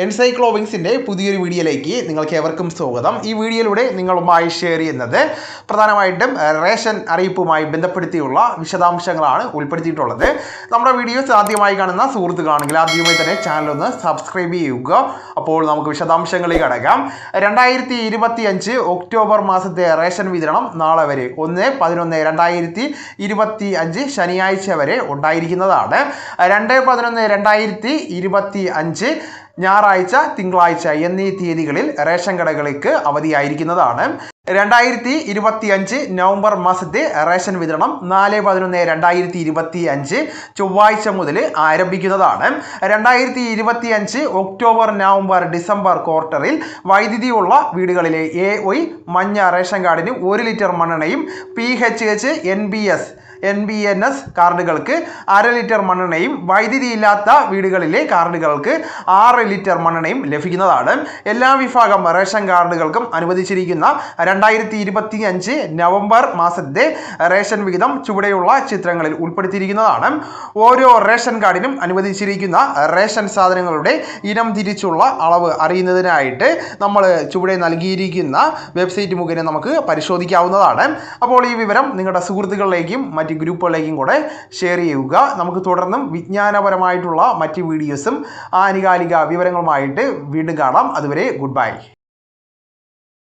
എൻസൈക്ലോവിങ്സിൻ്റെ പുതിയൊരു വീഡിയോയിലേക്ക് നിങ്ങൾക്ക് ഏവർക്കും സ്വാഗതം. ഈ വീഡിയോയിലൂടെ നിങ്ങളുമായി ഷെയർ ചെയ്യുന്നത് പ്രധാനമായിട്ടും റേഷൻ അറിയിപ്പുമായി ബന്ധപ്പെടുത്തിയുള്ള വിശദാംശങ്ങളാണ് ഉൾപ്പെടുത്തിയിട്ടുള്ളത്. നമ്മുടെ വീഡിയോസ് ആദ്യമായി കാണുന്ന സുഹൃത്തുക്കളാണെങ്കിൽ ആദ്യമായി തന്നെ ചാനൽ ഒന്ന് സബ്സ്ക്രൈബ് ചെയ്യുക. അപ്പോൾ നമുക്ക് വിശദാംശങ്ങളിലേക്ക് കടക്കാം. 2025 ഒക്ടോബർ മാസത്തെ റേഷൻ വിതരണം നാളെ വരെ 1/11/2025 ശനിയാഴ്ച വരെ ഉണ്ടായിരിക്കുന്നതാണ്. 2/11/2025 ഞായറാഴ്ച, തിങ്കളാഴ്ച എന്നീ തീയതികളിൽ റേഷൻ കടകൾക്ക് അവധിയായിരിക്കുന്നതാണ്. 2025 നവംബർ മാസത്തെ റേഷൻ വിതരണം 4/11/2025 ചൊവ്വാഴ്ച മുതൽ ആരംഭിക്കുന്നതാണ്. 2025 ഒക്ടോബർ, നവംബർ, ഡിസംബർ ക്വാർട്ടറിൽ വൈദ്യുതിയുള്ള വീടുകളിലെ AY മഞ്ഞ റേഷൻ കാർഡിന് 1 ലിറ്റർ മണ്ണെണ്ണയും PHH NBNS കാർഡുകൾക്ക് 1/2 ലിറ്റർ മണ്ണെണ്ണയും വൈദ്യുതിയില്ലാത്ത വീടുകളിലെ കാർഡുകൾക്ക് 6 ലിറ്റർ മണ്ണെണ്ണയും ലഭിക്കുന്നതാണ്. എല്ലാ വിഭാഗം റേഷൻ കാർഡുകൾക്കും അനുവദിച്ചിരിക്കുന്ന 2025 നവംബർ മാസത്തെ റേഷൻ വിഹിതം ചുവടെയുള്ള ചിത്രങ്ങളിൽ ഉൾപ്പെടുത്തിയിരിക്കുന്നതാണ്. ഓരോ റേഷൻ കാർഡിനും അനുവദിച്ചിരിക്കുന്ന റേഷൻ സാധനങ്ങളുടെ ഇനം തിരിച്ചുള്ള അളവ് അറിയുന്നതിനായിട്ട് നമ്മൾ ചുവടെ നൽകിയിരിക്കുന്ന വെബ്സൈറ്റ് മുഖേന നമുക്ക് പരിശോധിക്കാവുന്നതാണ്. അപ്പോൾ ഈ വിവരം നിങ്ങളുടെ സുഹൃത്തുക്കളിലേക്കും മറ്റ് ഗ്രൂപ്പുകളിലേക്കും കൂടെ ഷെയർ ചെയ്യുക. നമുക്ക് തുടർന്നും വിജ്ഞാനപരമായിട്ടുള്ള മറ്റ് വീഡിയോസും ആനുകാലിക വിവരങ്ങളുമായിട്ട് വീണ്ടും കാണാം. അതുവരെ ഗുഡ് ബൈ.